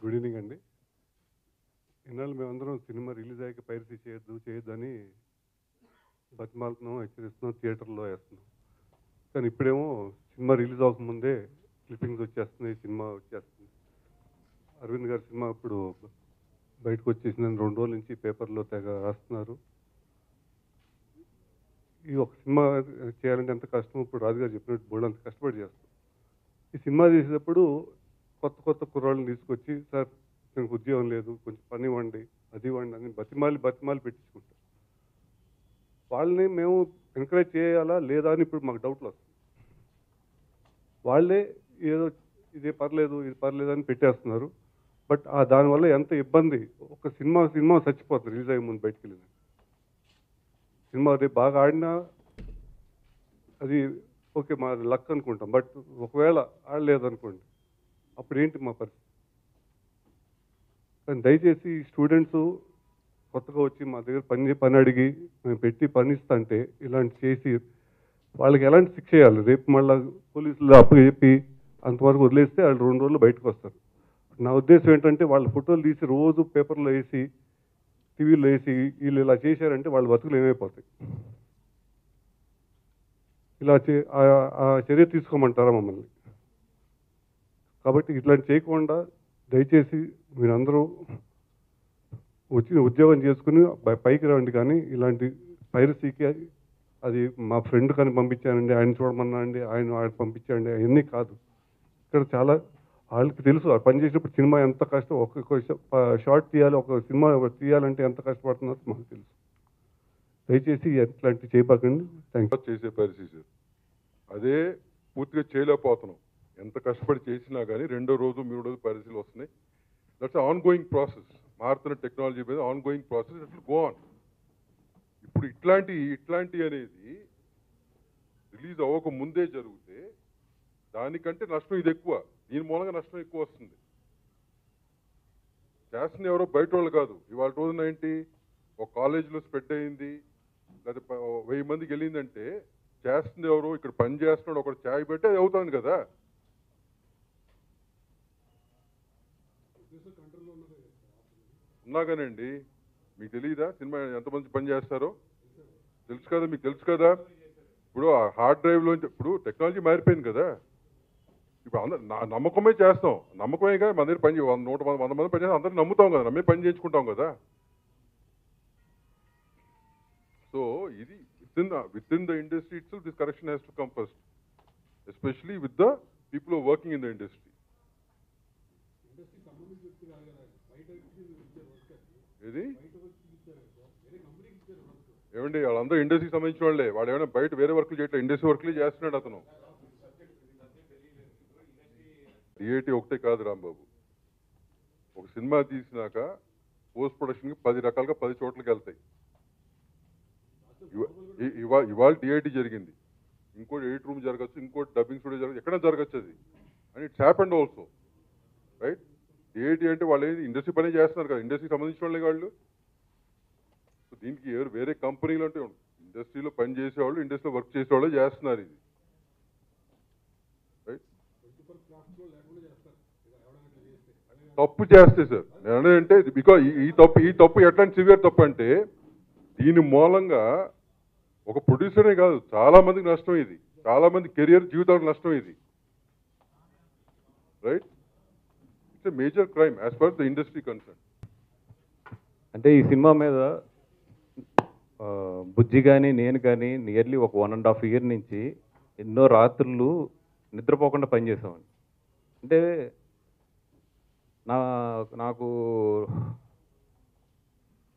Good evening అండి. ఇన్నాళ్ళు మేమందరం సినిమా రిలీజ్ అయ్యాక పైరసీ చేయొద్దు అని బతిమాలుతున్నాం, హెచ్చరిస్తున్నాం, థియేటర్లో వేస్తున్నాం. కానీ ఇప్పుడేమో సినిమా రిలీజ్ అవ్వకముందే క్లిప్పింగ్స్ వచ్చేస్తున్నాయి, సినిమా వచ్చేస్తుంది. అరవింద్ గారి సినిమా ఇప్పుడు బయటకు వచ్చేసిందని 2 రోజుల నుంచి పేపర్లో తెగ రాస్తున్నారు. ఈ ఒక సినిమా చేయాలంటే ఎంత కష్టం, ఇప్పుడు రాజుగారు చెప్పినట్టు బోల్డంత కష్టపడి చేస్తాం. ఈ సినిమా తీసేటప్పుడు కొత్త కుర్రాళ్ళని తీసుకొచ్చి, సార్ నాకు ఉద్యోగం లేదు, కొంచెం పని ఇవ్వండి, అది ఇవ్వండి అని బతిమాలి పెట్టించుకుంటాం. వాళ్ళని మేము ఎంకరేజ్ చేయాలా లేదా అని ఇప్పుడు మాకు డౌట్లు వస్తాయి. వాళ్ళే ఏదో ఇది పర్లేదు అని పెట్టేస్తున్నారు. బట్ దానివల్ల ఎంత ఇబ్బంది, ఒక సినిమా చచ్చిపోతుంది రిలీజ్ అయ్యే ముందు బయటికి వెళ్ళింది. సినిమా అది బాగా ఆడినా అది ఓకే, మా లక్ అనుకుంటాం. బట్ ఒకవేళ ఆడలేదు అనుకోండి, అప్పుడు ఏంటి మా పరిస్థితి? కానీ దయచేసి స్టూడెంట్స్ కొత్తగా వచ్చి మా దగ్గర పని అడిగి మేము పెట్టి పని ఇస్తుంటే ఇలాంటి చేసి వాళ్ళకి ఎలాంటి శిక్ష చేయాలి? రేపు మళ్ళీ పోలీసులు అప్పచెప్పి అంతవరకు వదిలేస్తే వాళ్ళు 2 రోజులు బయటకు వస్తారు. నా ఉద్దేశం ఏంటంటే వాళ్ళ ఫోటోలు తీసి రోజు పేపర్లో వేసి, టీవీలో వేసి వీళ్ళు ఇలా చేశారంటే వాళ్ళ బతుకులు ఏమైపోతాయి? ఇలా ఆ చర్య తీసుకోమంటారా మమ్మల్ని? కాబట్టి ఇట్లాంటి చేయకుండా దయచేసి మీరందరూ వచ్చి ఉద్యోగం చేసుకుని పైకి రండి. కానీ ఇలాంటి పైరసీకి అది మా ఫ్రెండ్ కానీ పంపించానండి, ఆయన చూడమన్నా అండి, ఆయన పంపించానండి, అవన్నీ కాదు. ఇక్కడ చాలా వాళ్ళకి తెలుసు, పని చేసినప్పుడు సినిమా ఎంత కష్టం, ఒక్కొక్క షార్ట్ తీయాలి, ఒక సినిమా తీయాలంటే ఎంత కష్టపడుతుందో మాకు తెలుసు. దయచేసి ఎట్లాంటివి చేయబాకండి. Thank you. చేసే పరిస్థితి అదే పూర్తిగా చేయలేకపోతున్నాం. ఎంత కష్టపడి చేసినా కానీ 2వ రోజు 3వ రోజు పరిస్థితులు వస్తున్నాయి. That's on going process. మారుతున్న టెక్నాలజీ మీద on going process, it will go on. ఇప్పుడు ఇట్లాంటి అనేది రిలీజ్ అవ్వక ముందే జరిగితే దానికంటే నష్టం ఇది ఎక్కువ. దీని మూలంగా నష్టం ఎక్కువ వస్తుంది. చేస్తుంది ఎవరో బయట వాళ్ళు కాదు. ఇవాళ రోజున ఏంటి, ఒక కాలేజీలో స్ప్రెడ్ అయింది, లేదా 1000 మందికి వెళ్ళిందంటే చేస్తుంది ఎవరు? ఇక్కడ పని చేస్తున్నాడు ఒకటి ఛాయ్ పెట్టి అది అవుతుంది కదా. ఉన్నాగానండి, మీకు తెలియదా సినిమా ఎంతమంది పని చేస్తారో? తెలుసు కదా, మీకు తెలుసు కదా. ఇప్పుడు ఆ హార్డ్ డ్రైవ్లో ఇప్పుడు టెక్నాలజీ మారిపోయింది కదా. ఇప్పుడు అందరు నమ్మకమే చేస్తాం, నమ్మకమే కదా. మన దగ్గర పని 100 మంది పని చేస్తాం, అందరూ నమ్ముతాం కదా, నమ్మే పని చేయించుకుంటాం కదా. సో ఇది within the industry itself, this correction has to come first, especially with the people who are working in the industry. ఏది ఏమండి, వాళ్ళందరూ ఇండస్ట్రీకి సంబంధించిన వాళ్ళే. వాడు ఏమైనా బయట వేరే వర్క్లు చేయట్లేదు, ఇండస్ట్రీ వర్క్లు చేస్తున్నాడు అతను. డిఐటి ఒకటే కాదు రాంబాబు, ఒక సినిమా తీసినాక పోస్ట్ ప్రొడక్షన్కి 10 రకాలుగా 10 చోట్లకి వెళ్తాయి. ఇవాళ డిఐటి జరిగింది, ఇంకోటి ఎడిట్ రూమ్ జరగచ్చు, ఇంకోటి డబ్బింగ్ స్టూడియో జరగచ్చు, ఎక్కడ జరగచ్చు అది. And it's happened also, right. DIT అంటే వాళ్ళు ఇండస్ట్రీ పని చేస్తున్నారు కదా, ఇండస్ట్రీకి సంబంధించిన వాళ్ళే వాళ్ళు. సో దీనికి వేరే కంపెనీలు అంటే ఇండస్ట్రీలో పని చేసేవాళ్ళు, ఇండస్ట్రీలో వర్క్ చేసేవాళ్ళు చేస్తున్నారు ఇది, రైట్. తప్పు చేస్తే సార్ నేను అంటే బికాజ్ ఈ తప్పు ఎట్లాంటి సివియర్ తప్పు అంటే దీని మూలంగా ఒక ప్రొడ్యూసరే కాదు, చాలా మందికి నష్టం ఇది, చాలా మంది కెరియర్ జీవితాలకు నష్టం ఇది, right. It's a major crime as per the industry concern. అంటే ఈ సినిమా మీద బుజ్జి కానీ నేను కానీ నియర్లీ ఒక 1.5 year నుంచి ఎన్నో రాత్రులు నిద్రపోకుండా పనిచేసామండి. అంటే నాకు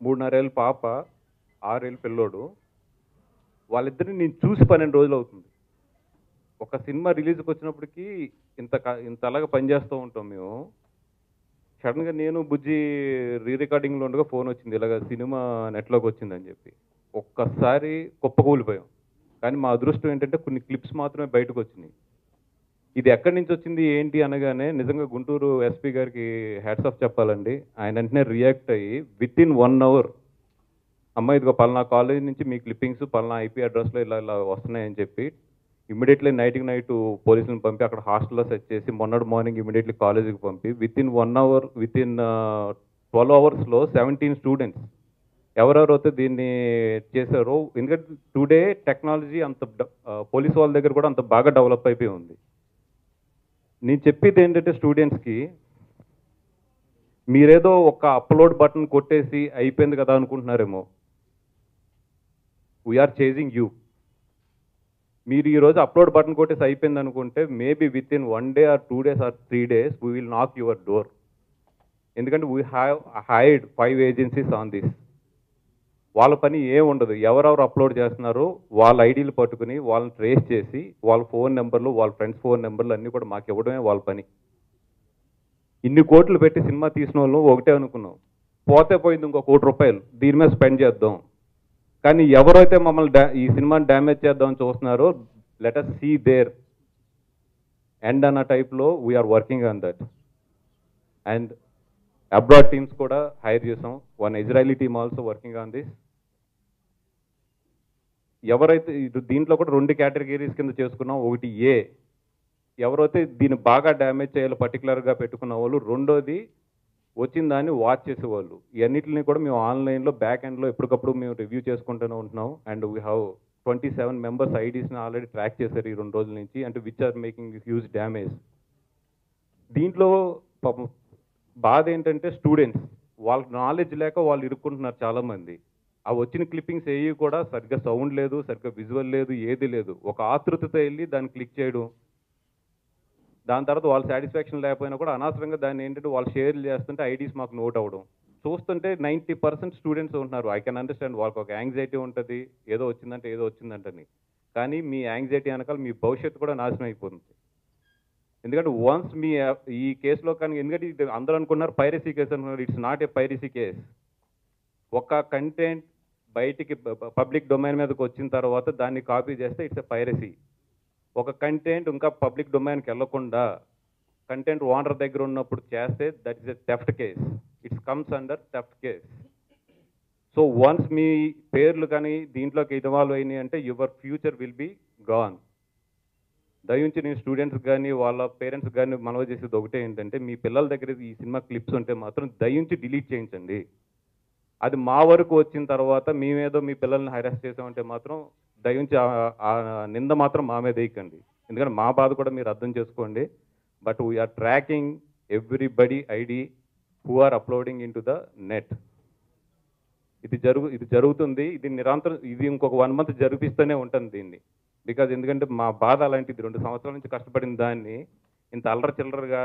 3.5 ఏళ్ళ పాప, 6 ఏళ్ళ పిల్లోడు, వాళ్ళిద్దరిని నేను చూసి 12 రోజులు అవుతుంది. ఒక సినిమా రిలీజ్కి వచ్చినప్పటికీ ఇంత అలాగా పనిచేస్తూ ఉంటాం మేము. సడన్గా నేను బుజ్జి రికార్డింగ్లో ఉండగా ఫోన్ వచ్చింది, ఇలాగ సినిమా నెట్లోకి వచ్చిందని చెప్పి. ఒక్కసారి కుప్పకూలిపోయాం. కానీ మా అదృష్టం ఏంటంటే కొన్ని క్లిప్స్ మాత్రమే బయటకు వచ్చినాయి. ఇది ఎక్కడి నుంచి వచ్చింది ఏంటి అనగానే నిజంగా గుంటూరు ఎస్పీ గారికి హ్యాట్స్ ఆఫ్ చెప్పాలండి. ఆయన వెంటనే రియాక్ట్ అయ్యి వితిన్ 1 hour అమ్మ ఇదిగో పలానా కాలేజ్ నుంచి మీ క్లిప్పింగ్స్ పలానా IP అడ్రస్లో ఇలా వస్తున్నాయని చెప్పి ఇమ్మీడియట్లీ నైట్కి నైట్ పోలీసులను పంపి అక్కడ హాస్టల్లో సెట్ చేసి మొన్నటి మార్నింగ్ ఇమ్మీడియట్లీ కాలేజీకి పంపి వితిన్ 1 అవర్ వితిన్ 12 అవర్స్లో 17 స్టూడెంట్స్ ఎవరెవరైతే దీన్ని చేశారో, ఎందుకంటే టుడే టెక్నాలజీ అంత పోలీస్ వాళ్ళ దగ్గర కూడా అంత బాగా డెవలప్ అయిపోయి ఉంది. నేను చెప్పేది ఏంటంటే స్టూడెంట్స్కి, మీరేదో ఒక అప్లోడ్ బటన్ కొట్టేసి అయిపోయింది కదా అనుకుంటున్నారేమో. We're chasing you. మీరు ఈరోజు అప్లోడ్ బటన్ కొట్టేసి అయిపోయింది అనుకుంటే maybe within 1 day or 2 days or 3 days we will knock your door. ఎందుకంటే we have hired 5 agencies on this. వాళ్ళ పని ఏం ఉండదు. ఎవరెవరు అప్లోడ్ చేస్తున్నారో వాళ్ళ ఐడీలు పట్టుకుని వాళ్ళని ట్రేస్ చేసి వాళ్ళ ఫోన్ నెంబర్లు, వాళ్ళ ఫ్రెండ్స్ ఫోన్ నెంబర్లు అన్నీ కూడా మాకు ఇవ్వడమే వాళ్ళ పని. ఇన్ని కోట్లు పెట్టి సినిమా తీసిన వాళ్ళు ఒకటే అనుకున్నాం, పోతే పోయింది ఇంకో ₹1 కోటి, దీని మీద స్పెండ్ చేద్దాం. కానీ ఎవరైతే మమ్మల్ని ఈ సినిమాని డ్యామేజ్ చేద్దామని చూస్తున్నారో, let us see their end అన్న టైప్లో we're working on that. And abroad teams కూడా హైర్ చేసాం. 1 Israeli team also working on this. ఎవరైతే దీంట్లో కూడా 2 కేటగిరీస్ కింద చేసుకున్నాం. ఒకటి ఏ, ఎవరైతే దీన్ని బాగా డ్యామేజ్ చేయాలో పర్టికులర్గా పెట్టుకున్న వాళ్ళు. రెండోది వచ్చిన దాన్ని వాచ్ చేసేవాళ్ళు. ఇవన్నిటిని కూడా మేము ఆన్లైన్లో బ్యాక్ ఎండ్లో ఎప్పటికప్పుడు మేము రివ్యూ చేసుకుంటూనే ఉంటున్నాం. అండ్ వీ హ్యావ్ 27 మెంబర్స్ ఐడీస్ని ఆల్రెడీ ట్రాక్ చేశారు ఈ 2 రోజుల నుంచి, అంటే which are making huge damage. దీంట్లో పాపం బాధ ఏంటంటే స్టూడెంట్స్ వాళ్ళకి నాలెడ్జ్ లేక వాళ్ళు ఇరుక్కుంటున్నారు చాలామంది. ఆ వచ్చిన క్లిప్పింగ్స్ ఏవి కూడా సరిగ్గా సౌండ్ లేదు, సరిగ్గా విజువల్ లేదు, ఏది లేదు. ఒక ఆతృతతో వెళ్ళి దాన్ని క్లిక్ చేయడం, దాని తర్వాత వాళ్ళ సాటిస్ఫాక్షన్ లేకపోయినా కూడా అనవసరంగా దాన్ని ఏంటంటే వాళ్ళు షేర్లు చేస్తుంటే ఐడీస్ మాకు నోట్ అవ్వడం చూస్తుంటే 90% స్టూడెంట్స్ ఉంటున్నారు. ఐ కెన్ అండర్స్టాండ్, వాళ్ళకి ఒక యాంగ్జైటీ ఉంటుంది, ఏదో వచ్చిందంటే ఏదో వచ్చిందంటని. కానీ మీ యాంగ్జైటీ వెనకాల మీ భవిష్యత్తు కూడా నాశనం అయిపోతుంది. ఎందుకంటే వన్స్ మీ ఈ కేసులో కానీ, ఎందుకంటే ఇది అందరూ అనుకున్నారు పైరసీ కేసు అనుకున్నారు. It's not a piracy case. ఒక కంటెంట్ బయటికి పబ్లిక్ డొమైన్ మీదకి వచ్చిన తర్వాత దాన్ని కాపీ చేస్తే ఇట్స్ ఎ పైరసీ. ఒక కంటెంట్ ఇంకా పబ్లిక్ డొమైన్కి వెళ్లకుండా కంటెంట్ ఓనర్ దగ్గర ఉన్నప్పుడు చేస్తే that is a theft case. It's comes under theft case. So once మీ పేర్లు కానీ దీంట్లోకి ఇన్వాల్వ్ అయినాయి అంటే your future will be gone. దయించి నేను స్టూడెంట్స్ కానీ వాళ్ళ పేరెంట్స్ కానీ మనవి చేసేది ఒకటే ఏంటంటే, మీ పిల్లల దగ్గర ఈ సినిమా క్లిప్స్ ఉంటే మాత్రం దయించి డిలీట్ చేయించండి. అది మా వరకు వచ్చిన తర్వాత మేమేదో మీ పిల్లల్ని హెరాస్ చేసామంటే మాత్రం దయించి ఆ నింద మాత్రం మా మీద వేయకండి. ఎందుకంటే మా బాధ కూడా మీరు అర్థం చేసుకోండి. But we're tracking everybody ID who are uploading into the net. ఇది జరుగుతుంది. ఇది నిరంతరం, ఇది ఇంకొక 1 month జరిపిస్తూనే ఉంటుంది దీన్ని. బికాజ్ ఎందుకంటే మా బాధ అలాంటిది. 2 సంవత్సరాల నుంచి కష్టపడిన దాన్ని ఇంత అల్లరి చిల్లరగా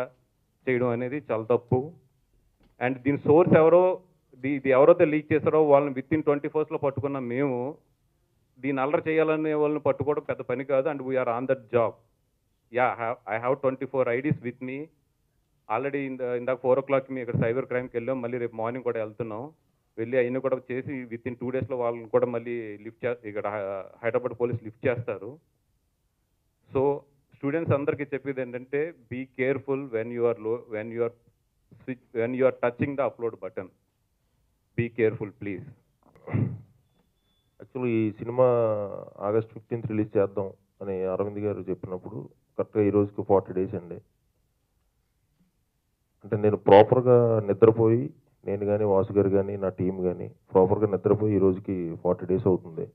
చేయడం అనేది చాలా తప్పు. అండ్ దీని సోర్స్ ఎవరో, ఇది ఎవరైతే లీక్ చేశారో వాళ్ళని విత్ ఇన్ 24 పట్టుకున్నాం మేము. దీన్ని అల్లరి చేయాలనే వాళ్ళని పట్టుకోవడం పెద్ద పని కాదు. And we're on that job. I have 24 IDs with me. Already ఇందాక 4 o'clock మీ ఇక్కడ సైబర్ క్రైమ్కి వెళ్ళాం. మళ్ళీ రేపు మార్నింగ్ కూడా వెళ్తున్నాం. వెళ్ళి అయినా కూడా చేసి విత్ ఇన్ 2 daysలో వాళ్ళని కూడా మళ్ళీ ఇక్కడ హైదరాబాద్ పోలీస్ లిఫ్ట్ చేస్తారు. సో స్టూడెంట్స్ అందరికీ చెప్పేది ఏంటంటే, be careful when you are touching the upload button. Be careful please. Actually ఈ సినిమా August 15th రిలీజ్ చేద్దాం అని అరవింద్ గారు చెప్పినప్పుడు కరెక్ట్గా ఈ రోజుకి 40 days అండి. అంటే నేను ప్రాపర్గా నిద్రపోయి, నేను కానీ వాసు గారు కానీ నా టీం కానీ ప్రాపర్గా నిద్రపోయి ఈ రోజుకి 40 days అవుతుంది.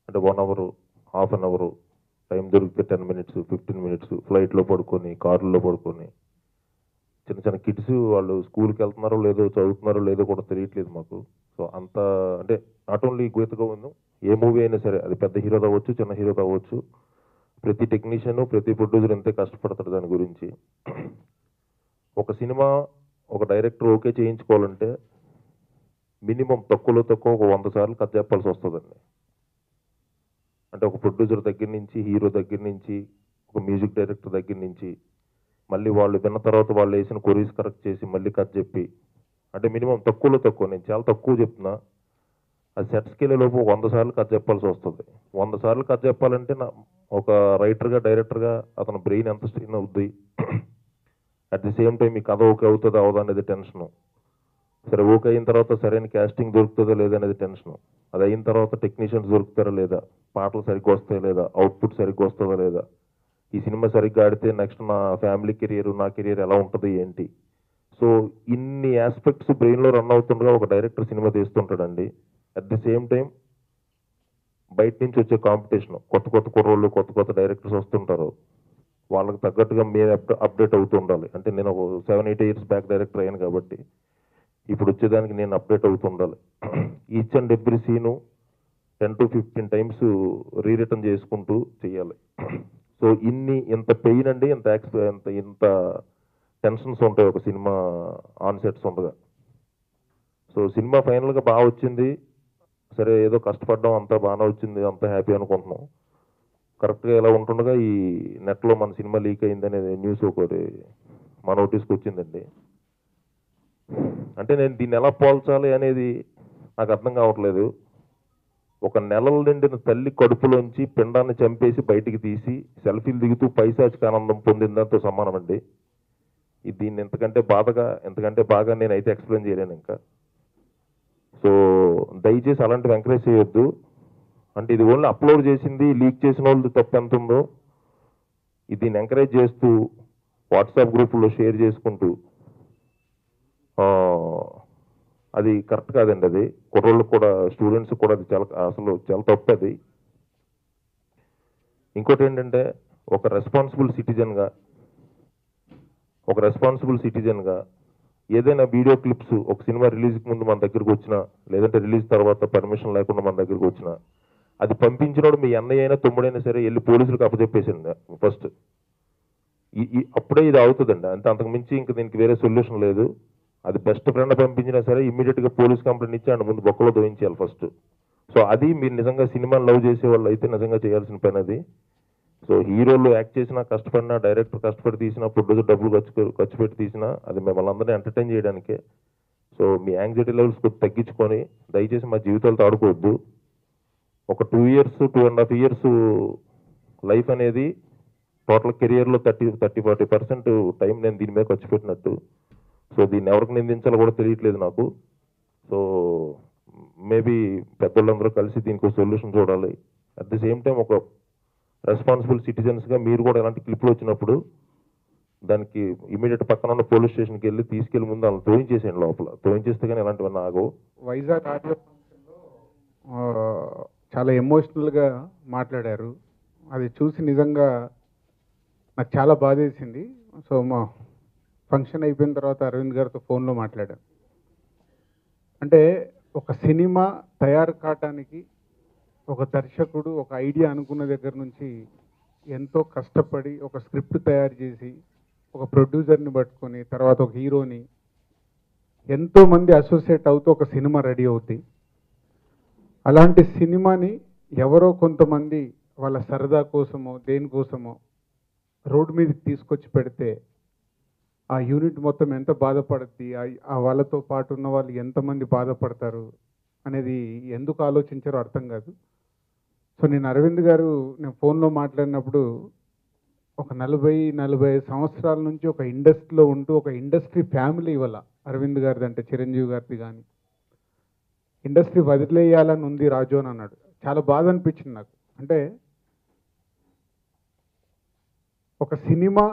అంటే 1 hour, half an hour time దొరికితే 10 minutes, 15 minutes ఫ్లైట్లో పడుకొని, కార్లో పడుకొని, చిన్న చిన్న కిడ్స్ వాళ్ళు స్కూల్కి వెళ్తున్నారో లేదో, చదువుతున్నారో లేదో కూడా తెలియట్లేదు మాకు. సో అంత అంటే not only Geetha Govindam, a movie అయినా సరే, అది పెద్ద హీరో అవ్వచ్చు, చిన్న హీరో అవ్వచ్చు, ప్రతి టెక్నీషియన్, ప్రతి ప్రొడ్యూసర్ ఎంతే కష్టపడతారు దాని గురించి. ఒక సినిమా ఒక డైరెక్టర్ ఓకే చేయించుకోవాలంటే మినిమం తక్కువలో తక్కువ ఒక 100 సార్లు కథ చెప్పాల్సి వస్తుందండి. అంటే ఒక ప్రొడ్యూసర్ దగ్గర నుంచి, హీరో దగ్గర నుంచి, ఒక మ్యూజిక్ డైరెక్టర్ దగ్గర నుంచి, మళ్ళీ వాళ్ళు విన్న తర్వాత వాళ్ళు వేసిన కొరీస్ కరెక్ట్ చేసి మళ్ళీ కథ చెప్పి, అంటే మినిమం తక్కువలో తక్కువ, నేను చాలా తక్కువ చెప్తున్నా, అది సెట్స్కి వెళ్ళే లోపు 100 సార్లు కథ చెప్పాల్సి వస్తుంది. 100 సార్లు కథ చెప్పాలంటే ఒక రైటర్గా, డైరెక్టర్గా అతని బ్రెయిన్ ఎంత స్ట్రెయిన్ అవుద్ది, అట్ ది సేమ్ టైం ఈ కథ ఓకే అవుతుంది అవదా అనేది టెన్షను. సరే ఓకే అయిన తర్వాత సరైన క్యాస్టింగ్ దొరుకుతుందా లేదా అనేది టెన్షన్. అది అయిన తర్వాత టెక్నీషియన్స్ దొరుకుతారా లేదా, పాటలు సరిగ్గా వస్తాయా లేదా, అవుట్పుట్ సరిగ్గా వస్తుందా లేదా, ఈ సినిమా సరిగ్గా ఆడితే నెక్స్ట్ నా ఫ్యామిలీ కెరియర్ నా కెరియర్ ఎలా ఉంటుంది ఏంటి. సో ఇన్ని ఆస్పెక్ట్స్ బ్రెయిన్లో రన్ అవుతుండగా ఒక డైరెక్టర్ సినిమా తీస్తుంటాడండి. అట్ ది సేమ్ టైం బయట నుంచి వచ్చే కాంపిటీషన్, కొత్త కొత్త కుర్రోళ్ళు కొత్త కొత్త డైరెక్టర్స్ వస్తుంటారు. వాళ్ళకి తగ్గట్టుగా మీరు అప్డేట్ అవుతూ ఉండాలి. అంటే నేను ఒక 7-8 ఇయర్స్ బ్యాక్ డైరెక్టర్ అయ్యాను కాబట్టి ఇప్పుడు వచ్చేదానికి నేను అప్డేట్ అవుతూ ఉండాలి. Each and every scene 10 to 15 times రీరిటర్న్ చేసుకుంటూ చేయాలి. సో ఇంత పెయిన్ అండి, ఇంత టెన్షన్స్ ఉంటాయి ఒక సినిమా ఆన్ సెట్స్ ఉండగా. సో సినిమా ఫైనల్గా బాగా వచ్చింది, సరే ఏదో కష్టపడ్డాం, అంతా బాగానే వచ్చింది, అంతా హ్యాపీ అనుకుంటున్నాం. కరెక్ట్గా ఎలా ఉంటుండగా ఈ నెట్లో మన సినిమా లీక్ అయిందనేది న్యూస్ ఒకటి మా నోటీస్కి వచ్చిందండి. అంటే నేను దీన్ని ఎలా పోల్చాలి అనేది నాకు అర్థం కావట్లేదు. ఒక నెలల నిండిన తల్లి కడుపులోంచి పిండాన్ని చంపేసి బయటికి తీసి సెల్ఫీలు దిగుతూ పైశాచిక ఆనందం పొందిందంతో సమానం అండి. దీన్ని ఎంతకంటే బాగా నేనైతే ఎక్స్ప్లెయిన్ చేయలేను ఇంకా. సో దయచేసి అలాంటివి ఎంకరేజ్ చేయొద్దు. అంటే ఇది ఓన్లీ అప్లోడ్ చేసింది లీక్ చేసిన వాళ్ళు తప్పు ఎంత ఉందో దీన్ని ఎంకరేజ్ చేస్తూ వాట్సాప్ గ్రూపుల్లో షేర్ చేసుకుంటూ అది కరెక్ట్ కాదండి. అది కుర్రోళ్ళకు కూడా, స్టూడెంట్స్ కూడా అది చాలా తప్పు అది. ఇంకోటి ఏంటంటే ఒక రెస్పాన్సిబుల్ సిటిజన్గా ఏదైనా వీడియో క్లిప్స్ ఒక సినిమా రిలీజ్కి ముందు మన దగ్గరకు వచ్చినా, లేదంటే రిలీజ్ తర్వాత పర్మిషన్ లేకుండా మన దగ్గరకు వచ్చినా, అది పంపించినోడు మీ అన్నయ్య అయినా తమ్ముడైనా సరే వెళ్ళి పోలీసులకు అప్పచెప్పేసింది ఫస్ట్. అప్పుడే ఇది అవుతుందండి. అంతకు మించి ఇంక దీనికి వేరే సొల్యూషన్ లేదు. అది బెస్ట్ ఫ్రెండ్ పంపించినా సరే ఇమ్మీడియట్గా పోలీస్ కంప్లైంట్ ఇచ్చి ఆయన ముందు బొక్కలో దోయించాలి ఫస్ట్. సో అది మీరు నిజంగా సినిమాని లవ్ చేసే వాళ్ళు అయితే నిజంగా చేయాల్సిన పని అది. సో హీరోలు యాక్ట్ చేసినా, కష్టపడినా, డైరెక్టర్ కష్టపడి తీసినా, ప్రొడ్యూసర్ డబ్బులు ఖర్చు పెట్టి తీసినా అది మిమ్మల్ని అందరినీ ఎంటర్టైన్ చేయడానికే. సో మీ యాంగ్జైటీ లెవెల్స్ కొద్ది తగ్గించుకొని దయచేసి మా జీవితాలతో ఆడుకోవద్దు. ఒక 2.5 years లైఫ్ అనేది టోటల్ కెరియర్లో 30-40% టైం నేను దీని మీద ఖర్చు పెట్టినట్టు. సో దీన్ని ఎవరికి నిందించాలో కూడా తెలియట్లేదు నాకు. సో మేబీ పెద్దోళ్ళందరూ కలిసి దీనికి సొల్యూషన్ చూడాలి. అట్ ది సేమ్ టైం ఒక రెస్పాన్సిబుల్ సిటిజన్స్గా మీరు కూడా ఎలాంటి క్లిప్లు వచ్చినప్పుడు దానికి ఇమీడియట్ పక్కన ఉన్న పోలీస్ స్టేషన్కి వెళ్ళి తీసుకెళ్లి ముందు వాళ్ళని తోయించేసేయండి, లోపల తోయించేస్తే కానీ ఎలాంటివన్నీ ఆగవు. వైజాగ్ ఆడియో ఫంక్షన్లో చాలా ఎమోషనల్గా మాట్లాడారు. అది చూసి నిజంగా నాకు చాలా బాధేసింది. సో మా ఫంక్షన్ అయిపోయిన తర్వాత అరవింద్ గారితో ఫోన్లో మాట్లాడాను. అంటే ఒక సినిమా తయారు కావటానికి ఒక దర్శకుడు ఒక ఐడియా అనుకున్న దగ్గర నుంచి ఎంతో కష్టపడి ఒక స్క్రిప్ట్ తయారు చేసి ఒక ప్రొడ్యూసర్ని పట్టుకొని తర్వాత ఒక హీరోని ఎంతోమంది అసోసియేట్ అవుతూ ఒక సినిమా రెడీ అవుతాయి. అలాంటి సినిమాని ఎవరో కొంతమంది వాళ్ళ సరదా కోసమో దేనికోసమో రోడ్డు మీదకి తీసుకొచ్చి పెడితే ఆ యూనిట్ మొత్తం ఎంత బాధపడుద్ది, ఆ వాళ్ళతో పాటు ఉన్న వాళ్ళు ఎంతమంది బాధపడతారు అనేది ఎందుకు ఆలోచించారో అర్థం కాదు. సో నేను అరవింద్ గారు నేను ఫోన్లో మాట్లాడినప్పుడు ఒక 40-45 సంవత్సరాల నుంచి ఒక ఇండస్ట్రీలో ఉంటూ ఒక ఇండస్ట్రీ ఫ్యామిలీ ఇవాళ అరవింద్ గారిది అంటే చిరంజీవి గారిది కానీ ఇండస్ట్రీ వదిలేయాలని ఉంది రాజు అని అన్నాడు. చాలా బాధ అనిపించింది నాకు. అంటే ఒక సినిమా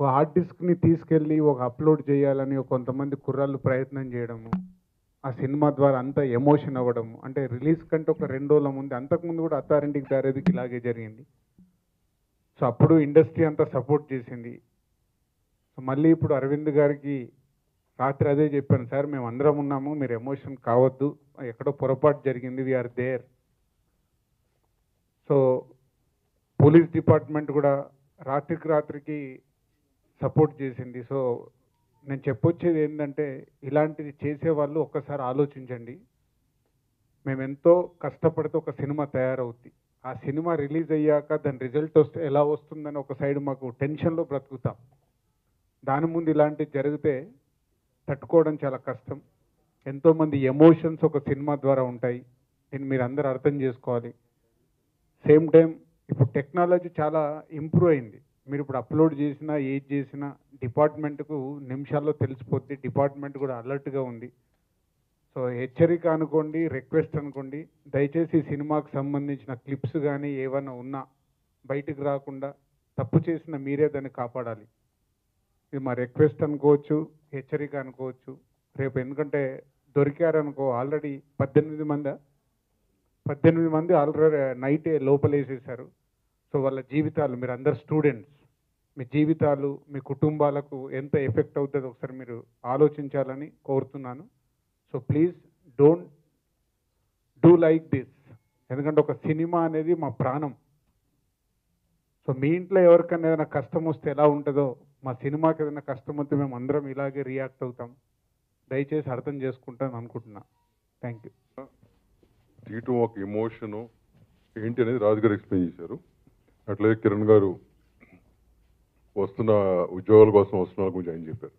ఒక హార్డ్ డిస్క్ని తీసుకెళ్ళి ఒక అప్లోడ్ చేయాలని కొంతమంది కుర్రాళ్ళు ప్రయత్నం చేయడము, ఆ సినిమా ద్వారా అంతా ఎమోషన్ అవ్వడము. అంటే రిలీజ్ కంటే ఒక 2 రోజుల ముందు, అంతకుముందు కూడా అత్తారింటికి దారేదికి ఇలాగే జరిగింది. సో అప్పుడు ఇండస్ట్రీ అంతా సపోర్ట్ చేసింది. సో మళ్ళీ ఇప్పుడు అరవింద్ గారికి రాత్రి అదే చెప్పాను, సార్ మేము అందరం ఉన్నాము, మీరు ఎమోషన్ కావద్దు, ఎక్కడో పొరపాటు జరిగింది, we're there. So police department కూడా రాత్రికి సపోర్ట్ చేసింది. సో నేను చెప్పొచ్చేది ఏంటంటే ఇలాంటిది చేసేవాళ్ళు ఒక్కసారి ఆలోచించండి. మేము ఎంతో కష్టపడితే ఒక సినిమా తయారవుద్ది, ఆ సినిమా రిలీజ్ అయ్యాక దాని రిజల్ట్ వస్తే ఎలా వస్తుందని ఒక సైడ్ మాకు టెన్షన్లో బ్రతుకుతాం. దాని ముందు ఇలాంటివి జరిగితే తట్టుకోవడం చాలా కష్టం. ఎంతోమంది ఎమోషన్స్ ఒక సినిమా ద్వారా ఉంటాయి, దీన్ని మీరు అందరూ అర్థం చేసుకోవాలి. సేమ్ టైం ఇప్పుడు టెక్నాలజీ చాలా ఇంప్రూవ్ అయింది. మీరు ఇప్పుడు అప్లోడ్ చేసినా ఏది చేసినా డిపార్ట్మెంట్కు నిమిషాల్లో తెలిసిపోద్ది. డిపార్ట్మెంట్ కూడా అలర్ట్గా ఉంది. సో హెచ్చరిక అనుకోండి, రిక్వెస్ట్ అనుకోండి, దయచేసి ఈ సినిమాకు సంబంధించిన క్లిప్స్ కానీ ఏమైనా ఉన్నా బయటకు రాకుండా తప్పు చేసిన మీరే దాన్ని కాపాడాలి. ఇది మా రిక్వెస్ట్ అనుకోవచ్చు, హెచ్చరిక అనుకోవచ్చు. రేపు ఎందుకంటే దొరికారనుకో, ఆల్రెడీ 18 మంది ఆల్రెడీ నైటే లోపలేసేసారు. సో వాళ్ళ జీవితాలు, మీరు అందరు స్టూడెంట్స్, మీ జీవితాలు మీ కుటుంబాలకు ఎంత ఎఫెక్ట్ అవుతుందో ఒకసారి మీరు ఆలోచించాలని కోరుతున్నాను. So please don't do like this. ఎందుకంటే ఒక సినిమా అనేది మా ప్రాణం. సో మీ ఇంట్లో ఎవరికైనా ఏదైనా కష్టం వస్తే ఎలా ఉంటుందో, మా సినిమాకి ఏదైనా కష్టం వస్తే మేము అందరం ఇలాగే రియాక్ట్ అవుతాం. దయచేసి అర్థం చేసుకుంటాను అనుకుంటున్నా. Thank you. తీయటం ఒక ఎమోషను ఏంటి అనేది రాజు గారు ఎక్స్ప్లెయిన్ చేశారు. అట్లాగే కిరణ్ గారు వస్తున్న ఉద్యోగాల కోసం వస్తున్న వాళ్ళ గురించి ఆయన చెప్పారు.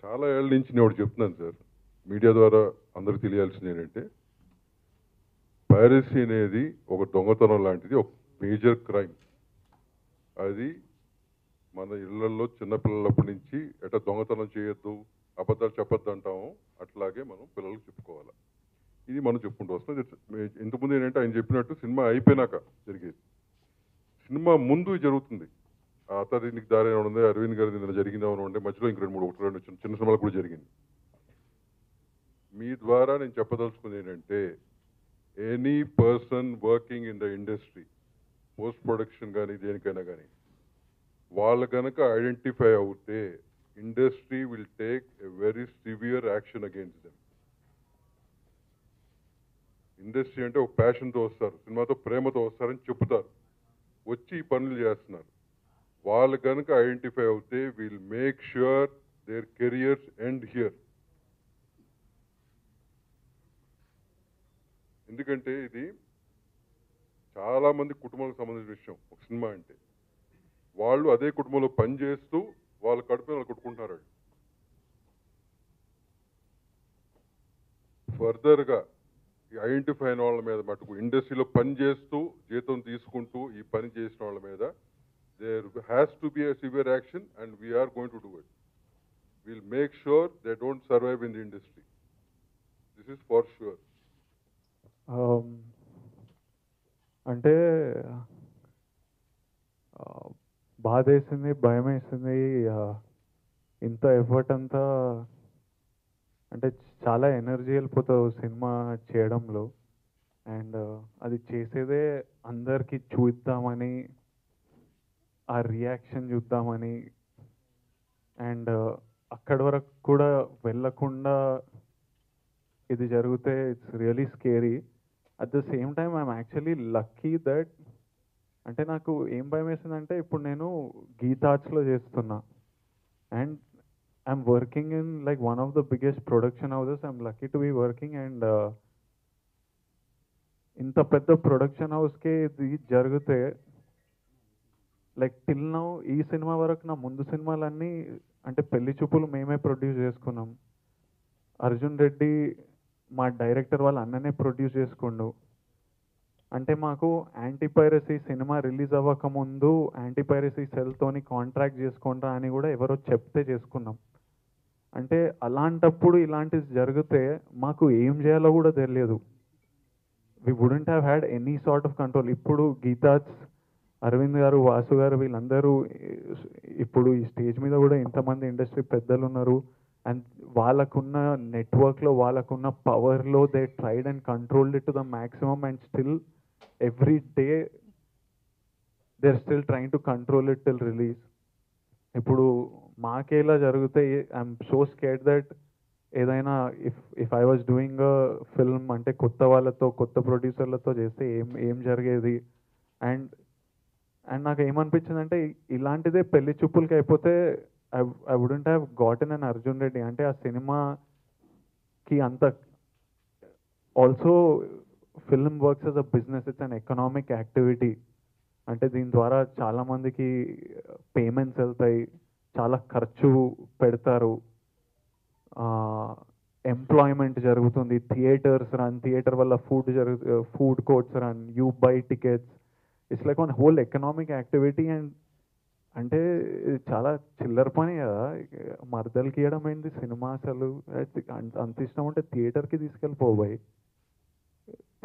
చాలా ఏళ్ళ నుంచి నేను ఒకటి చెప్తున్నాను సార్, మీడియా ద్వారా అందరికి తెలియాల్సింది ఏంటంటే, పైరసీ అనేది ఒక దొంగతనం లాంటిది, ఒక మేజర్ క్రైమ్. అది మన ఇళ్లలో చిన్నపిల్లలప్పటి నుంచి ఎట్లా దొంగతనం చేయొద్దు, అబద్ధాలు చెప్పొద్దు అంటాము, అట్లాగే మనం పిల్లలకు చెప్పుకోవాలి. ఇది మనం చెప్పుకుంటూ వస్తాం. ఇంతకుముందు ఏంటంటే ఆయన చెప్పినట్టు సినిమా అయిపోయినాక జరిగేది, సినిమా ముందు జరుగుతుంది. అతనికి దారి ఉండే, అరవింద్ గారి నిన్న జరిగింది ఉండే, మధ్యలో ఇంక 2 చిన్న సినిమాలు కూడా జరిగింది. మీ ద్వారా నేను చెప్పదలుచుకుంది ఏంటంటే, any person working in the industry, post production కానీ దేనికైనా కానీ, వాళ్ళు కనుక ఐడెంటిఫై అవుతే industry will take a very severe action against them. Industry అంటే ఒక ప్యాషన్తో వస్తారు, సినిమాతో ప్రేమతో వస్తారని చెప్తారు, వచ్చి ఈ పనులు చేస్తున్నారు. వాళ్ళు కనుక ఐడెంటిఫై అవుతే will make sure there careers end here. ఎందుకంటే ఇది చాలా మంది కుటుంబాలకు సంబంధించిన విషయం. ఒక సినిమా అంటే వాళ్ళు అదే కుటుంబంలో పనిచేస్తూ వాళ్ళ కడుపు వాళ్ళు కొట్టుకుంటున్నారు. ఫర్దర్గా ఈ ఐడెంటిఫై అయిన వాళ్ళ మీద మటుకు, ఇండస్ట్రీలో పని చేస్తూ జీతం తీసుకుంటూ ఈ పని చేసిన వాళ్ళ మీద there has to be a severe action, and we are going to do it. We'll make sure they don't survive in the industry. This is for sure. అంటే బాధ వేసింది, భయం వేసింది. ఇంత ఎఫర్ట్ అంతా అంటే చాలా ఎనర్జీ వెళ్ళిపోతుంది సినిమా చేయడంలో. అండ్ అది చేసేదే అందరికీ చూద్దామని, ఆ రియాక్షన్ చూద్దామని. అండ్ అక్కడి వరకు కూడా వెళ్ళకుండా ఇది జరిగితే it's really scary. At the same time I'm actually lucky that, అంటే నాకు ఏం భయం వేసిందంటే, ఇప్పుడు నేను గీతార్ట్స్లో చేస్తున్నా and I'm working in like one of the biggest production houses. I'm lucky to be working. And ఇంత పెద్ద ప్రొడక్షన్ హౌస్కి ఇది జరిగితే, లైక్ టిల్ నౌ ఈ సినిమా వరకు నా ముందు సినిమాలన్నీ అంటే పెళ్లి చూపులు మేమే ప్రొడ్యూస్ చేసుకున్నాం. అర్జున్ రెడ్డి మా డైరెక్టర్ వాళ్ళ అన్ననే ప్రొడ్యూస్ చేసుకుండు. అంటే మాకు యాంటీ పైరసీ సినిమా రిలీజ్ అవ్వకముందు యాంటీ పైరసీ సెల్తోని కాంట్రాక్ట్ చేసుకుంటా అని కూడా ఎవరో చెప్తే చేసుకున్నాం. అంటే అలాంటప్పుడు ఇలాంటిది జరిగితే మాకు ఏం చేయాలో కూడా తెలియదు. We wouldn't have had any sort of control. ఇప్పుడు గీతార్ట్స్, అరవింద్ గారు, వాసు గారు, వీళ్ళందరూ ఇప్పుడు ఈ స్టేజ్ మీద కూడా ఇంతమంది ఇండస్ట్రీ పెద్దలు ఉన్నారు. అండ్ వాళ్ళకున్న నెట్వర్క్లో, వాళ్ళకున్న పవర్లో they tried and controlled it to the maximum. And still every day they are still trying to control it till release. ఇప్పుడు మాకేలా జరిగితే ఐఎమ్ సో స్కేర్డ్ దట్ ఏదైనా if I was doing a film అంటే కొత్త వాళ్ళతో, కొత్త ప్రొడ్యూసర్లతో చేస్తే ఏం జరిగేది. అండ్ నాకు ఏమనిపించిందంటే, ఇలాంటిదే పెళ్లి చూపులకి అయిపోతే ఐ వుడెంట్ హ్యావ్ గాటన్ అన్ అర్జున్ రెడ్డి. అంటే ఆ సినిమాకి అంత also film works as a business, it's an economic activity. అంటే దీని ద్వారా చాలామందికి పేమెంట్స్ వెళ్తాయి, చాలా ఖర్చు పెడతారు, ఎంప్లాయ్మెంట్ జరుగుతుంది, థియేటర్స్ రన్, థియేటర్ వల్ల food courts run, you by tickets. It's like one whole economic activity. And అంటే ఇది చాలా చిల్లర పని కదా, మరదలకి ఇవ్వడం ఏంటి సినిమా. అసలు అంత ఇష్టం ఉంటే థియేటర్కి తీసుకెళ్ళిపోబాయి,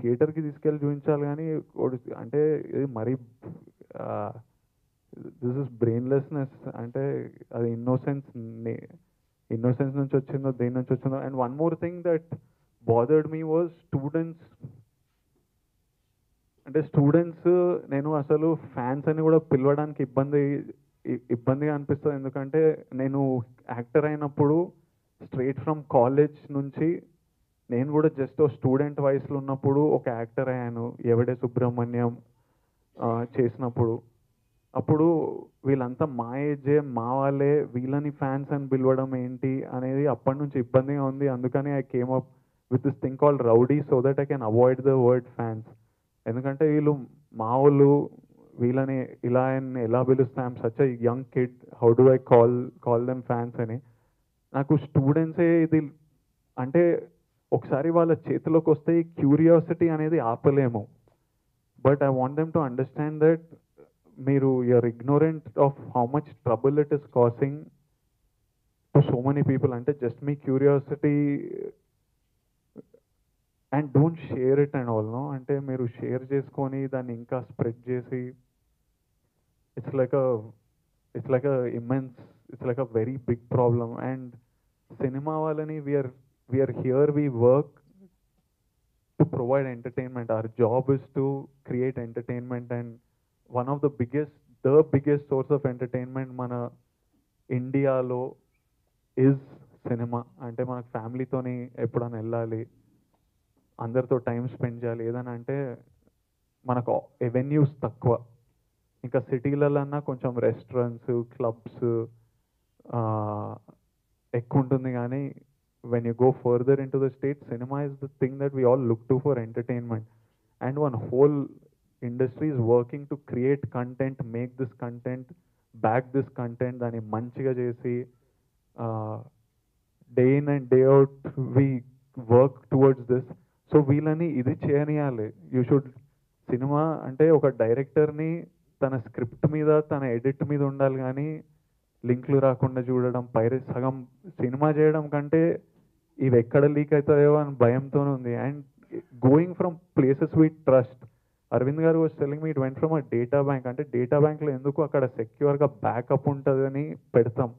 థియేటర్కి తీసుకెళ్ళి చూపించాలి. కానీ అంటే ఇది మరీ దిస్ ఇస్ బ్రెయిన్లెస్నెస్. అంటే అది ఇన్నోసెన్స్ నుంచి వచ్చిందో దేని నుంచి వచ్చిందో. And one more thing that bothered me was students. అంటే స్టూడెంట్స్ నేను అసలు ఫ్యాన్స్ అని కూడా పిలవడానికి ఇబ్బందిగా అనిపిస్తుంది. ఎందుకంటే నేను యాక్టర్ అయినప్పుడు స్ట్రైట్ ఫ్రమ్ కాలేజ్ నుంచి నేను కూడా జస్ట్ స్టూడెంట్ వయసులో ఉన్నప్పుడు ఒక యాక్టర్ అయ్యాను, ఎవడే సుబ్రహ్మణ్యం చేసినప్పుడు. అప్పుడు వీళ్ళంతా మా ఏజే, మా వాళ్ళే, వీళ్ళని ఫ్యాన్స్ అని పిలవడం ఏంటి అనేది అప్పటి నుంచి ఇబ్బందిగా ఉంది. అందుకని I came up with this thing called rowdy so that I can avoid the word fans. ఎందుకంటే వీళ్ళు మా వాళ్ళు, వీళ్ళని ఇలా ఎలా పిలుస్తాం, such a young kid, how do I call them fans అని. నాకు స్టూడెంట్సే ఇది అంటే ఒకసారి వాళ్ళ చేతిలోకి వస్తే ఈ క్యూరియాసిటీ అనేది ఆపలేము. But I want them to understand that మీరు you're ignorant of how much trouble it is causing to so many people. అంటే జస్ట్ మీ curiosity and don't share it and all no. అంటే మీరు షేర్ చేసుకొని దాన్ని ఇంకా స్ప్రెడ్ చేసి it's like a immense, it's like a very big problem. And cinema వాళ్ళని we're here, we work to provide entertainment. Our job is to create entertainment. And one of the biggest source of entertainment మన ఇండియాలో is cinema. అంటే మనకు ఫ్యామిలీతోని ఎప్పుడైనా వెళ్ళాలి, అందరితో time spend చేయాలి, ఏదైనా అంటే మనకు ఎవెన్యూస్ తక్కువ. ఇంకా సిటీలన్నా కొంచెం రెస్టారెంట్స్, క్లబ్స్ ఎక్కువ ఉంటుంది. కానీ when you go further into the state, cinema is the thing that we all look to for entertainment. And one whole industry is working to create content, make this content, back this content, dani manchiga chesi day in and day out we work towards this. So వీళ్ళని ఇది చేయనియాలి. You should cinema అంటే ఒక డైరెక్టర్ని తన script మీద, తన edit మీద ఉండాలి. కానీ లింక్లు రాకుండా చూడడం, సగం సినిమా చేయడం కంటే ఇవి ఎక్కడ లీక్ అవుతాయో అని భయంతోనే ఉంది. And going from places we trust. Arvind గారు was telling me it went from a data bank. అంటే డేటా బ్యాంక్లో ఎందుకు అక్కడ సెక్యూర్గా బ్యాకప్ ఉంటుందని పెడతాం,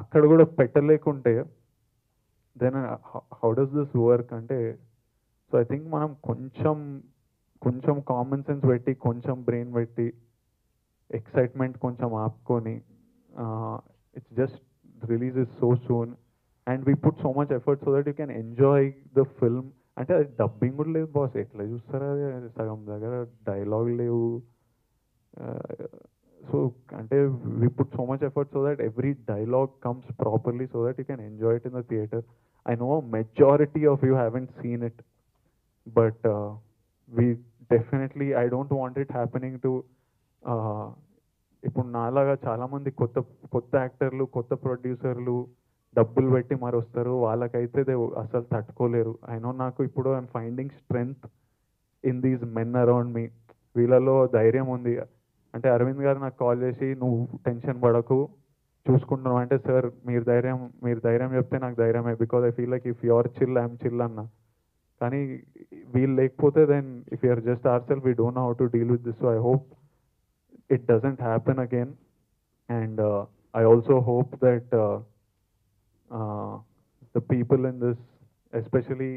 అక్కడ కూడా పెట్టలేకుంటే then how does this work అంటే. సో ఐ థింక్ మనం కొంచెం కామన్ సెన్స్ పెట్టి, కొంచెం బ్రెయిన్ పెట్టి, ఎక్సైట్మెంట్ కొంచెం ఆపుకొని, it's just release is so soon and we put so much effort so that you can enjoy the film. అంటే అది డబ్బింగ్ కూడా లేదు బాస్, ఎట్లా చూస్తారా, సగం దగ్గర డైలాగ్ లేవు. సో అంటే we put so much effort so that every dialogue comes properly so that you can enjoy it in the theater. I know a majority of you haven't seen it, but we definitely, I don't want it happening to ఇప్పుడు నాలాగా చాలామంది కొత్త యాక్టర్లు, కొత్త ప్రొడ్యూసర్లు డబ్బులు పెట్టి మరి వస్తారు. వాళ్ళకైతే అసలు తట్టుకోలేరు. అయినో నాకు ఇప్పుడు I'm finding strength in these men around me. వీళ్ళలో ధైర్యం ఉంది. అంటే అరవింద్ గారు నాకు కాల్ చేసి నువ్వు టెన్షన్ పడకు చూసుకుంటున్నావు అంటే, సార్ మీరు ధైర్యం చెప్తే నాకు ధైర్యమే. Because I feel like if your chill I'm chill అన్న. కానీ వీళ్ళు లేకపోతే then if you're just our self we don't know how to deal with this. So I hope it doesn't happen again. And I also hope that the people in this, especially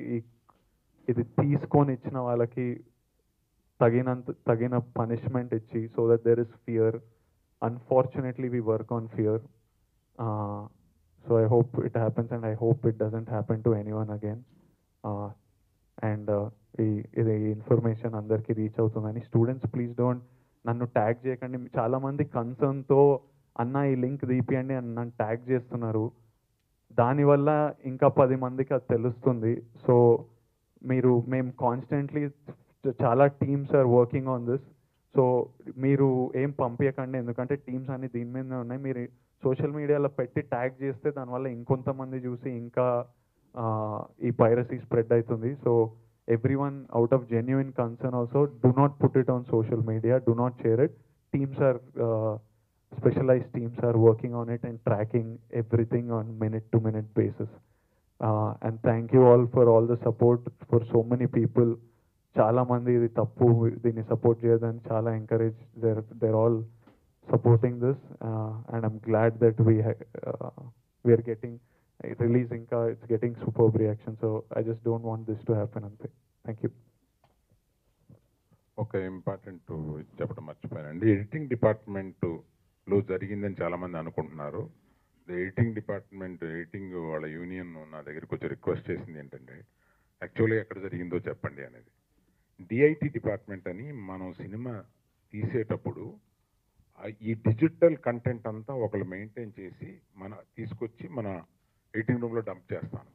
ఇది తీసుకొని ఇచ్చిన వాళ్ళకి తగిన punishment ఇచ్చి, so that there is fear. Unfortunately we work on fear. So I hope it happens and I hope it doesn't happen to anyone again. And ఇది information అందరికీ reach అవుతుందని. Students please don't నన్ను tag చేయకండి. చాలామంది కన్సర్న్తో అన్న ఈ link తీపియండి అని నన్ను ట్యాగ్ చేస్తున్నారు. దానివల్ల ఇంకా 10 మందికి అది తెలుస్తుంది. సో మేము కాన్స్టెంట్లీ చాలా teams are working on this. So మీరు ఏం పంపించకండి, ఎందుకంటే టీమ్స్ అన్ని దీని మీదనే ఉన్నాయి. మీరు సోషల్ మీడియాలో పెట్టి ట్యాగ్ చేస్తే దానివల్ల ఇంకొంతమంది చూసి ఇంకా ఈ పైరసీ స్ప్రెడ్ అవుతుంది. So everyone out of genuine concern also, do not put it on social media, do not share it. Teams are, specialized teams are working on it and tracking everything on minute-to-minute basis. And thank you all for all the support for so many people. చాలా మంది ఇది తప్పు, దీన్ని support చేయదని చాలా encourage, they're all supporting this, and I'm glad that we are getting release ఇంకా it's getting superb reaction, so I just don't want this to happen అంతే. Thank you. ఒక important చెప్పడం మర్చిపోయానండి. ఎడిటింగ్ డిపార్ట్మెంట్లో జరిగిందని చాలామంది అనుకుంటున్నారు. ఎడిటింగ్ డిపార్ట్మెంట్, ఎడిటింగ్ వాళ్ళ యూనియన్ నా దగ్గరికి వచ్చి రిక్వెస్ట్ చేసింది ఏంటంటే, యాక్చువల్గా ఎక్కడ జరిగిందో చెప్పండి అనేది. డిఐటి డిపార్ట్మెంట్ అని మనం సినిమా తీసేటప్పుడు ఈ డిజిటల్ కంటెంట్ అంతా ఒకళ్ళు మెయింటైన్ చేసి తీసుకొచ్చి మన ఎడిటింగ్ రూమ్లో డంప్ చేస్తాను.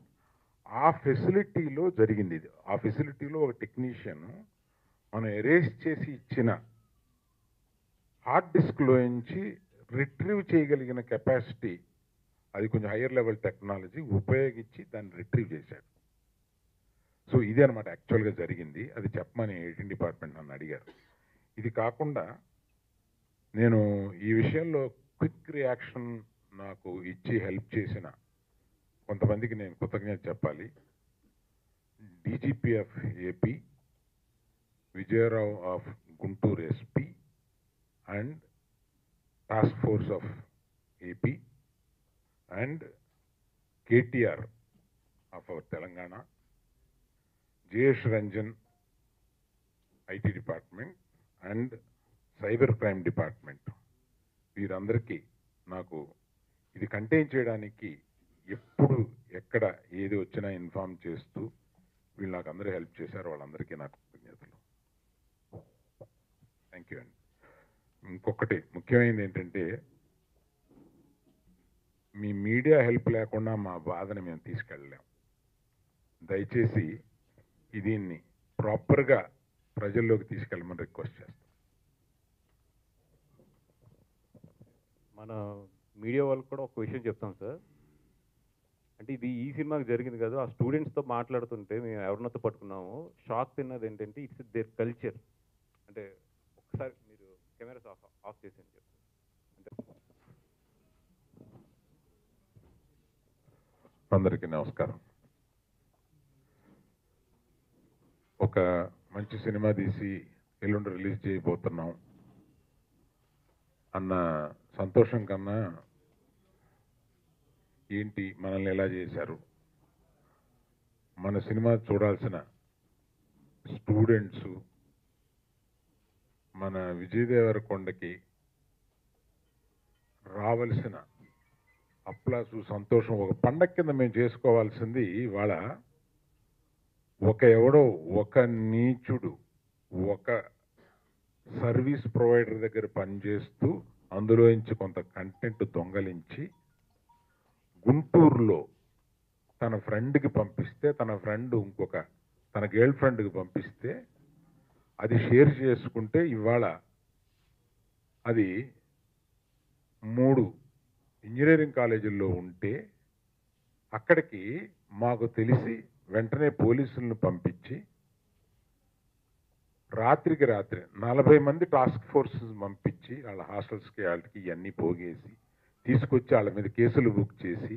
ఆ ఫెసిలిటీలో జరిగింది ఇది. ఆ ఫెసిలిటీలో ఒక టెక్నీషియన్ మనం ఎరేజ్ చేసి ఇచ్చిన హార్డ్ డిస్క్లోంచి రిట్రీవ్ చేయగలిగిన కెపాసిటీ, అది కొంచెం హయ్యర్ లెవెల్ టెక్నాలజీ ఉపయోగించి దాన్ని రిట్రీవ్ చేశాడు. సో ఇదే అనమాట యాక్చువల్గా జరిగింది. అది చెప్పమని ఎడిటింగ్ డిపార్ట్మెంట్ నన్ను అడిగారు. ఇది కాకుండా నేను ఈ విషయంలో క్విక్ రియాక్షన్ నాకు ఇచ్చి హెల్ప్ చేసిన కొంతమందికి నేను కృతజ్ఞత చెప్పాలి. DGP of AP, Vijaya Rao of Guntur SP and task force of AP and KTR of our Telangana, Jayesh Ranjan IT department and cyber crime department, వీరందరికీ నాకు ఇది కంటైన్ చేయడానికి ఎప్పుడు ఎక్కడ ఏది వచ్చినా ఇన్ఫార్మ్ చేస్తూ వీళ్ళు నాకు అందరూ హెల్ప్ చేశారు. వాళ్ళందరికీ నాకు కృతజ్ఞతలు. థ్యాంక్ యూ అండి. ఇంకొకటి ముఖ్యమైనది ఏంటంటే, మీ మీడియా హెల్ప్ లేకుండా మా బాధని మేము తీసుకెళ్ళలేం. దయచేసి దీన్ని ప్రాపర్గా ప్రజల్లోకి తీసుకెళ్ళమని రిక్వెస్ట్ చేస్తాం. మన మీడియా వాళ్ళకి కూడా ఒక విషయం చెప్తాం సార్. అంటే ఇది ఈ సినిమాకి జరిగింది కదా, ఆ స్టూడెంట్స్తో మాట్లాడుతుంటే మేము ఎవరినొత్త పట్టుకున్నాము, షాక్ తిన్నది ఏంటంటే ఇట్స్ దేర్ కల్చర్. అంటే ఒకసారి మీరు కెమెరాస్ ఆఫ్ చేసి అని చెప్తారు. అంటే అందరికీ నమస్కారం. ఒక మంచి సినిమా తీసి ఎల్లుండి రిలీజ్ చేయబోతున్నాం అన్న సంతోషం కన్నా ఏంటి మనల్ని ఎలా చేశారు, మన సినిమా చూడాల్సిన స్టూడెంట్స్, మన విజయ్ దేవరకొండకి రావాల్సిన అప్లాసు, సంతోషం ఒక పండగ కింద మేము చేసుకోవాల్సింది ఇవాళ ఒక నీచుడు ఒక సర్వీస్ ప్రొవైడర్ దగ్గర పనిచేస్తూ అందులోంచి కొంత కంటెంట్ దొంగలించి గుంటూరులో తన ఫ్రెండ్కి పంపిస్తే, తన ఫ్రెండ్ తన గర్ల్ ఫ్రెండ్కి పంపిస్తే అది షేర్ చేసుకుంటే ఇవాళ అది 3 ఇంజనీరింగ్ కాలేజీల్లో ఉంటే అక్కడికి మాకు తెలిసి వెంటనే పోలీసులను పంపించి రాత్రికి రాత్రి 40 మంది టాస్క్ ఫోర్సెస్ పంపించి వాళ్ళ హాస్టల్స్కి వాళ్ళకి ఇవన్నీ పోగేసి తీసుకొచ్చి వాళ్ళ మీద కేసులు బుక్ చేసి,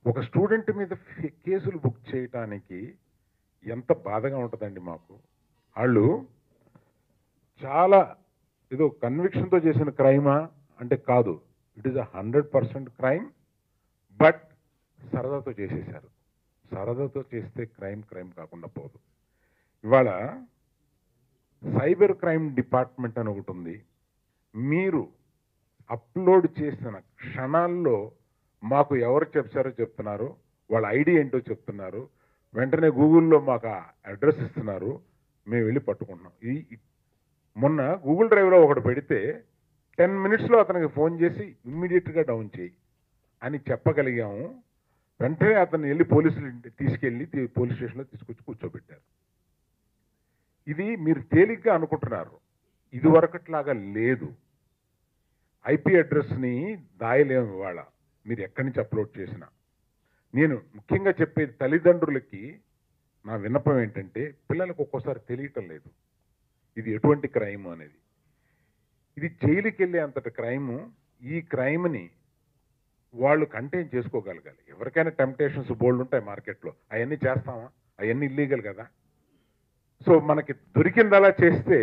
ఒక స్టూడెంట్ మీద కేసులు బుక్ చేయటానికి ఎంత బాధగా ఉంటుందండి మాకు. వాళ్ళు చాలా ఏదో కన్విక్షన్తో చేసిన క్రైమా అంటే కాదు, ఇట్ ఈస్ 100% క్రైమ్, బట్ సరదాతో చేసేశారు. సరదాతో చేస్తే క్రైమ్ కాకుండా పోదు. ఇవాళ సైబర్ క్రైమ్ డిపార్ట్మెంట్ అని ఒకటి ఉంది. మీరు అప్లోడ్ చేసిన క్షణాల్లో మాకు ఎవరు చెప్తున్నారు, వాళ్ళ ఐడి ఏంటో చెప్తున్నారు, వెంటనే గూగుల్లో మాకు అడ్రస్ ఇస్తున్నారు, మేము వెళ్ళి పట్టుకుంటున్నాం. మొన్న గూగుల్ డ్రైవ్లో ఒకటి పెడితే 10 minutesలో అతనికి ఫోన్ చేసి ఇమ్మీడియట్గా డౌన్ చేయి అని చెప్పగలిగాము. వెంటనే అతను వెళ్ళి పోలీసులు తీసుకెళ్ళి పోలీస్ స్టేషన్లో తీసుకొచ్చి కూర్చోబెట్టారు. ఇది మీరు తేలిగ్గా అనుకుంటున్నారు, ఇదివరకట్లాగా లేదు. ఐపీ అడ్రస్ని దాయలేము ఇవాళ మీరు ఎక్కడి నుంచి అప్లోడ్ చేసినా. నేను ముఖ్యంగా చెప్పేది తల్లిదండ్రులకి, నా విన్నపం ఏంటంటే పిల్లలకు ఒక్కోసారి తెలియటం లేదు ఇది ఎటువంటి క్రైమ్ అనేది. ఇది జైలుకి వెళ్ళే అంతటి క్రైము. ఈ క్రైమ్ని వాళ్ళు కంటైన్ చేసుకోగలగాలి. ఎవరికైనా టెంప్టేషన్స్ బోల్డ్ ఉంటాయి మార్కెట్లో, అవన్నీ చేస్తామా? అవన్నీ ఇల్లీగల్ కదా. సో మనకి దొరికిందలా చేస్తే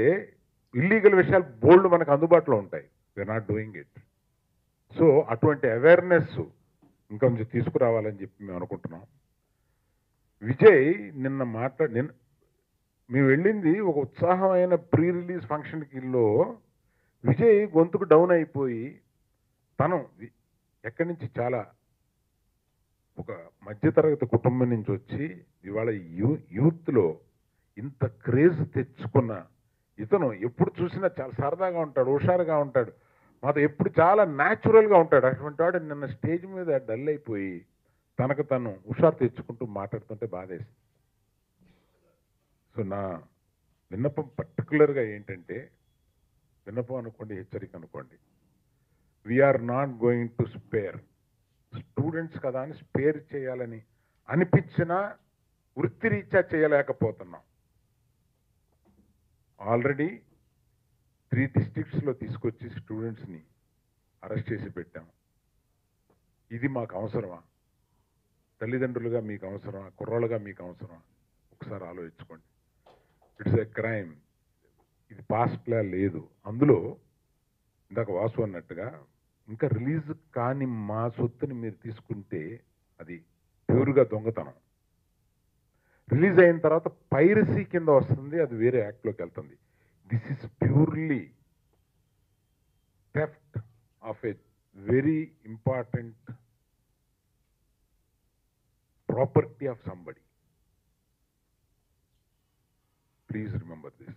ఇల్లీగల్ విషయాలు బోల్డ్ మనకు అందుబాటులో ఉంటాయి. We're not doing it. So అటువంటి అవేర్నెస్ ఇంకొంచెం తీసుకురావాలని చెప్పి మేము అనుకుంటున్నాం. విజయ్ నిన్న మేము వెళ్ళింది ఒక ఉత్సాహమైన ప్రీ రిలీజ్ ఫంక్షన్కిలో విజయ్ గొంతుకు డౌన్ అయిపోయి తను ఎక్కడి నుంచి చాలా ఒక మధ్యతరగతి కుటుంబం నుంచి వచ్చి ఇవాళ యూత్లో ఇంత క్రేజ్ తెచ్చుకున్న ఇతను ఎప్పుడు చూసినా చాలా సరదాగా ఉంటాడు, హుషారుగా ఉంటాడు, మాతో ఎప్పుడు చాలా న్యాచురల్గా ఉంటాడు. అటువంటి వాడు నిన్న స్టేజ్ మీద డల్ అయిపోయి తనకు తను హుషారు తెచ్చుకుంటూ మాట్లాడుతుంటే బాధేసింది. సో నా విన్నపం పర్టికులర్గా ఏంటంటే, విన్నపం అనుకోండి, హెచ్చరిక అనుకోండి, we're not going to spare. Students కదా అని స్పేర్ చేయాలని అనిపించినా వృత్తిరీత్యా చేయలేకపోతున్నాం. ఆల్రెడీ 3 డిస్ట్రిక్ట్స్లో తీసుకొచ్చి స్టూడెంట్స్ని అరెస్ట్ చేసి పెట్టాం. ఇది మాకు అవసరమా? తల్లిదండ్రులుగా మీకు అవసరమా? కుర్రాళ్ళుగా మీకు అవసరమా? ఒకసారి ఆలోచించుకోండి. It's a crime. ఇది పాస్ట్లా లేదు. అందులో ఇందాక వాసు అన్నట్టుగా ఇంకా రిలీజ్ కాని మా సొత్తుని మీరు తీసుకుంటే అది ప్యూర్గా దొంగతనం. రిలీజ్ అయిన తర్వాత పైరసీ కింద వస్తుంది, అది వేరే యాక్ట్లోకి వెళ్తుంది. This is purely theft of a very important property of somebody. Please remember this.